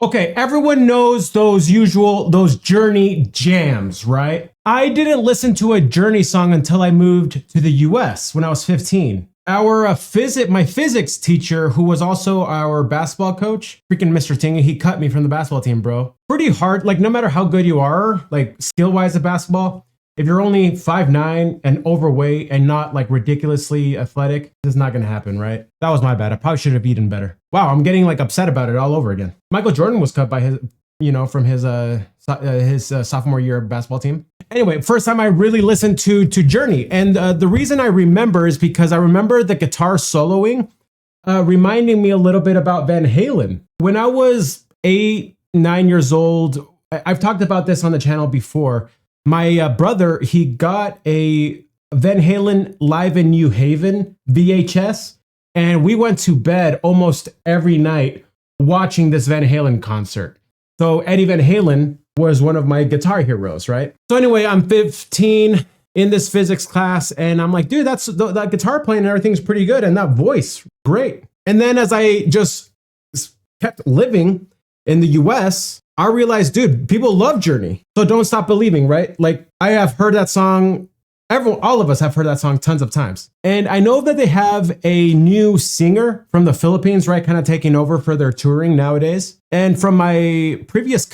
Okay, everyone knows those Journey jams, right? I didn't listen to a Journey song until I moved to the US when I was 15. My physics teacher, who was also our basketball coach, freaking Mr. Tingy, he cut me from the basketball team, bro. Pretty hard, like no matter how good you are, like skill-wise at basketball, if you're only 5'9" and overweight and not like ridiculously athletic, this is not gonna happen, right? That was my bad. I probably should have eaten better. Wow, I'm getting like upset about it all over again. Michael Jordan was cut by his, from his sophomore year basketball team. Anyway, first time I really listened to Journey. And the reason I remember is because I remember the guitar soloing reminding me a little bit about Van Halen. When I was 8, 9 years old, I've talked about this on the channel before. My brother, he got a Van Halen Live in New Haven VHS, and we went to bed almost every night watching this Van Halen concert. So Eddie Van Halen was one of my guitar heroes, right? So anyway, I'm 15 in this physics class, and I'm like, dude, that guitar playing and everything's pretty good, and that voice, great. And then as I just kept living in the US, I realized, dude, people love Journey. So Don't Stop Believing, right? Like I have heard that song, all of us have heard that song tons of times. And I know that they have a new singer from the Philippines, right? Kind of taking over for their touring nowadays. And from my previous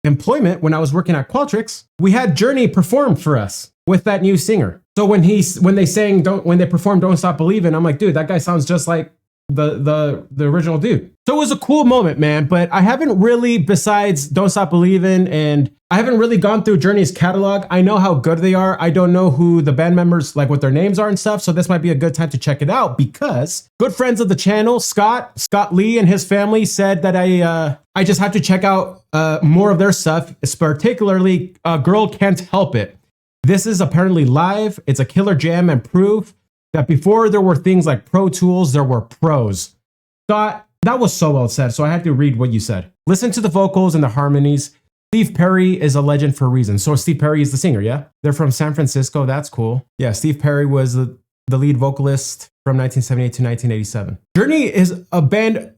employment, when I was working at Qualtrics, we had Journey perform for us with that new singer. So when they performed Don't Stop Believing, I'm like, dude, that guy sounds just like the original dude. So it was a cool moment, man. But I haven't really, besides Don't Stop Believing, and I haven't really gone through Journey's catalog. I know how good they are. I don't know who the band members, like what their names are and stuff. So this might be a good time to check it out because good friends of the channel, Scott Lee and his family said that I just have to check out more of their stuff, particularly Girl Can't Help It. This is apparently live. It's a killer jam and proof that before there were things like Pro Tools, there were pros. Scott, that was so well said, so I had to read what you said. Listen to the vocals and the harmonies. Steve Perry is a legend for a reason. So Steve Perry is the singer, yeah? They're from San Francisco, that's cool. Yeah, Steve Perry was the lead vocalist from 1978 to 1987. Journey is a band,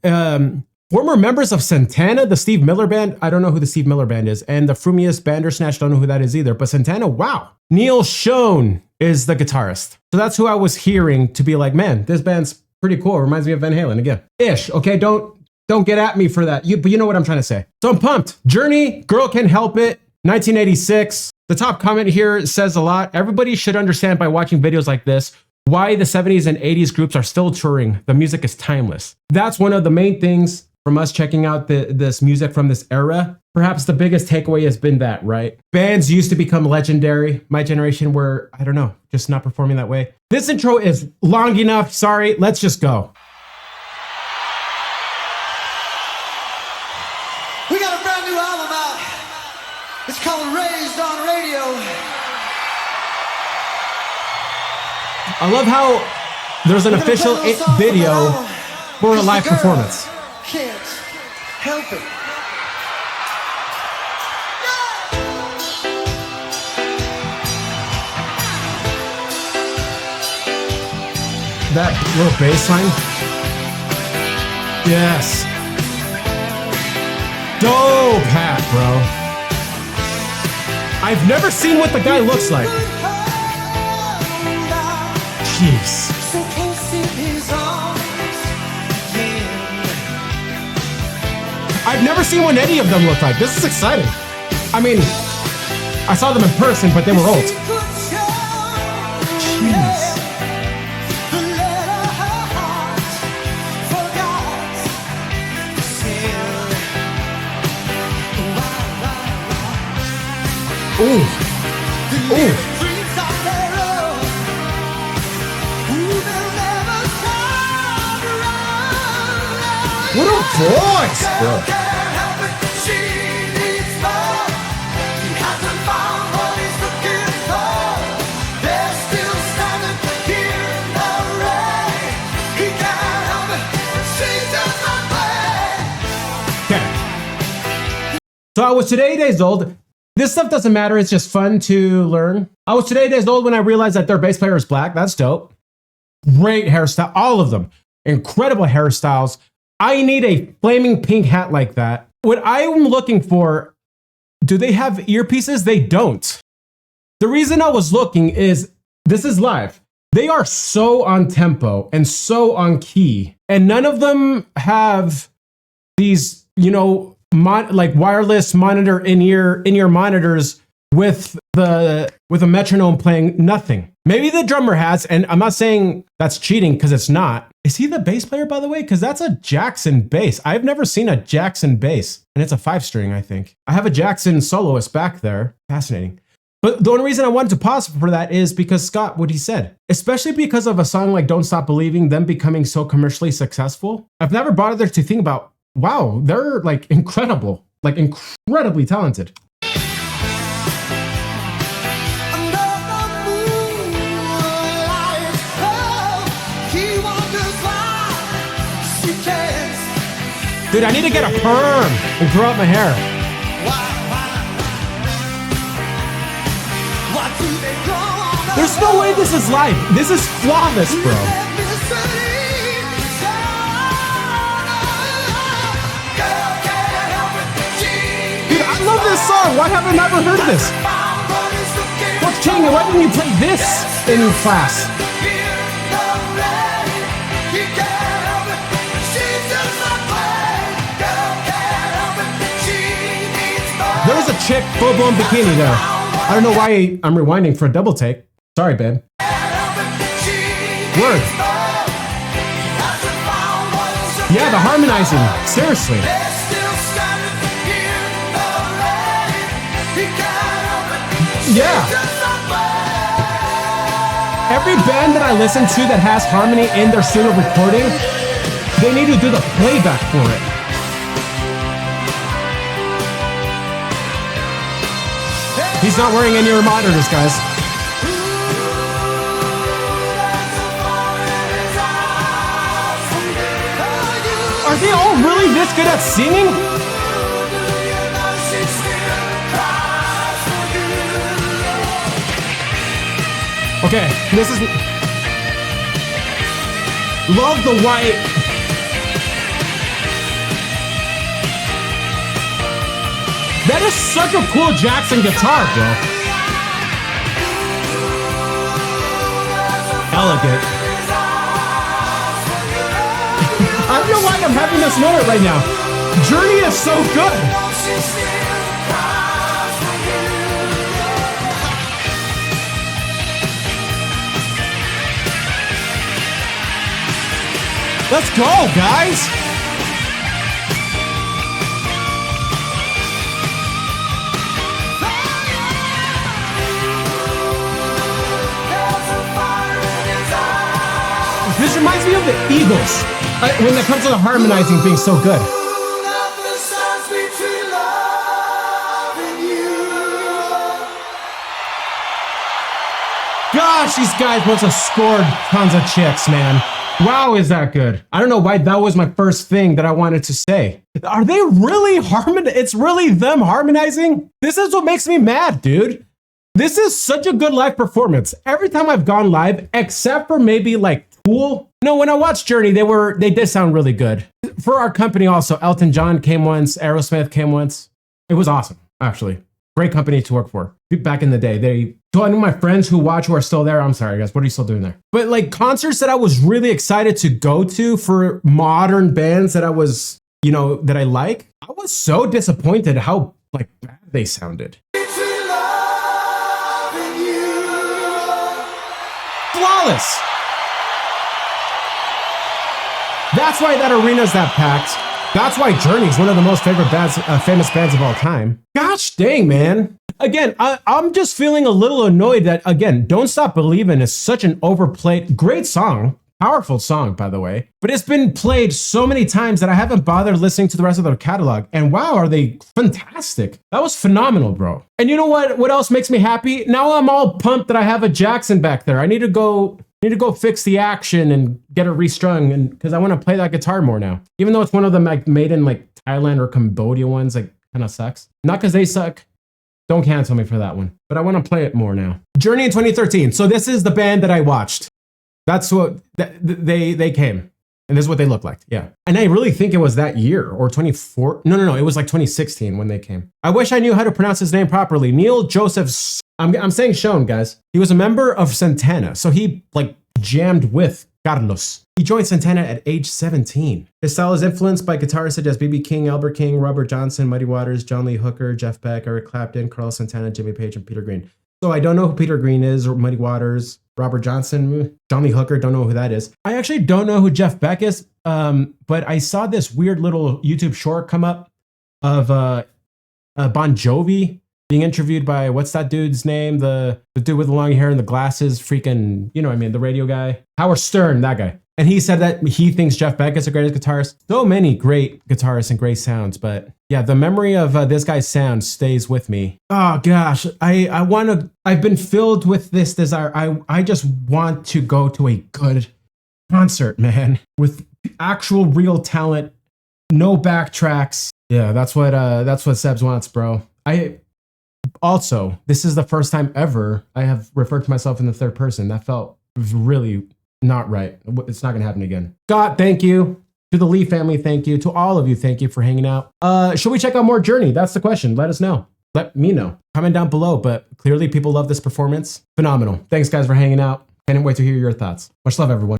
former members of Santana, the Steve Miller Band. I don't know who the Steve Miller Band is. And the Frumious Bandersnatch, don't know who that is either. But Santana, wow. Neil Schon is the guitarist. So that's who I was hearing to be like, man, this band's pretty cool. Reminds me of Van Halen again. Ish, okay? Don't get at me for that. But you know what I'm trying to say. So I'm pumped. Journey, Girl Can Help It, 1986. The top comment here says a lot. Everybody should understand by watching videos like this why the 70s and 80s groups are still touring. The music is timeless. That's one of the main things from us checking out this music from this era. Perhaps the biggest takeaway has been that, right? Bands used to become legendary. My generation were, I don't know, just not performing that way. This intro is long enough. Sorry, let's just go. We got a brand new album out. It's called Raised on Radio. I love how there's an official video for a live performance. Can't help it. That little bass line. Yes. Dope hat, bro. I've never seen what the guy looks like. Jeez. I've never seen what any of them look like. This is exciting. I mean, I saw them in person, but they were old. Jeez. Ooh. Ooh. What a voice, bro. So I was today days old. This stuff doesn't matter. It's just fun to learn. I was today days old when I realized that their bass player is black. That's dope. Great hairstyle. All of them. Incredible hairstyles. I need a flaming pink hat like that. what I'm looking for, do they have earpieces? They don't. The reason I was looking is, this is live. They are so on tempo and so on key, and none of them have these, you know, like wireless monitor in-ear monitors with a metronome playing. Nothing. Maybe the drummer has, and I'm not saying that's cheating because it's not. Is he the bass player, by the way? Because that's a Jackson bass. I've never seen a Jackson bass, and it's a 5-string, I think. I have a Jackson soloist back there. Fascinating. But the only reason I wanted to pause for that is because Scott, what he said, especially because of a song like Don't Stop Believing, them becoming so commercially successful. I've never bothered to think about, wow, they're like incredible, like incredibly talented. Dude, I need to get a perm and grow out my hair. There's no way this is live. This is flawless, bro. Dude, I love this song. Why have I never heard of this? What's changing? Why didn't you play this in class? There's a chick full-blown bikini there. I don't know why I'm rewinding for a double take. Sorry, babe. Word. Yeah, the harmonizing. Seriously. Yeah. Every band that I listen to that has harmony in their studio recording, they need to do the playback for it. He's not wearing any monitors, guys. Are they all really this good at singing? Okay, this is... Love the white... That is such a cool Jackson guitar, bro. Elegant. I don't know why I'm having this moment right now. Journey is so good. Let's go, guys. This reminds me of the Eagles when it comes to the harmonizing being so good. Gosh, these guys must have scored tons of chicks, man. Wow, is that good? I don't know why that was my first thing that I wanted to say. Are they really it's really them harmonizing? This is what makes me mad, dude. This is such a good live performance. Every time I've gone live, except for maybe like Tool. No, when I watched Journey, they did sound really good. For our company also, Elton John came once, Aerosmith came once. It was awesome, actually. Great company to work for. Back in the day, so I know my friends who watch who are still there. I'm sorry, guys. What are you still doing there? But like concerts that I was really excited to go to for modern bands that I was, you know, that I like. I was so disappointed how like bad they sounded. Flawless. That's why that arena's that packed. That's why Journey is one of the most famous bands of all time. Gosh dang, man. Again, I'm just feeling a little annoyed that, again, Don't Stop Believin' is such an overplayed, great song. Powerful song, by the way. But it's been played so many times that I haven't bothered listening to the rest of their catalog. And wow, are they fantastic. That was phenomenal, bro. And you know what? What else makes me happy? Now I'm all pumped that I have a Jackson back there. I need to go fix the action and get it restrung, and because I want to play that guitar more now. Even though it's one of them like made in like Thailand or Cambodia ones, like kind of sucks. Not because they suck. Don't cancel me for that one. But I want to play it more now. Journey in 2013. So this is the band that I watched. That's what they came. And this is what they look like. Yeah. And I really think it was that year or 24. No. It was like 2016 when they came. I wish I knew how to pronounce his name properly. Neil Joseph. I'm saying Schoen, guys. He was a member of Santana. So he like jammed with Carlos. He joined Santana at age 17. His style is influenced by guitarists such as B.B. King, Albert King, Robert Johnson, Muddy Waters, John Lee Hooker, Jeff Beck, Eric Clapton, Carlos Santana, Jimmy Page, and Peter Green. So I don't know who Peter Green is, or Muddy Waters, Robert Johnson, John Lee Hooker, don't know who that is. I actually don't know who Jeff Beck is, but I saw this weird little YouTube short come up of Bon Jovi being interviewed by, what's that dude's name? The dude with the long hair and the glasses, freaking, you know what I mean, the radio guy. Howard Stern, that guy. And he said that he thinks Jeff Beck is the greatest guitarist. So many great guitarists and great sounds, but yeah, the memory of this guy's sound stays with me. Oh gosh, I've been filled with this desire. I just want to go to a good concert, man, with actual real talent, no backtracks. Yeah, that's what Sebs wants, bro. Also, this is the first time ever I have referred to myself in the third person. That felt really not right. It's not going to happen again. Scott, thank you. To the Lee family, thank you. To all of you, thank you for hanging out. Should we check out more Journey? That's the question. Let us know. Let me know. Comment down below, but clearly people love this performance. Phenomenal. Thanks, guys, for hanging out. Can't wait to hear your thoughts. Much love, everyone.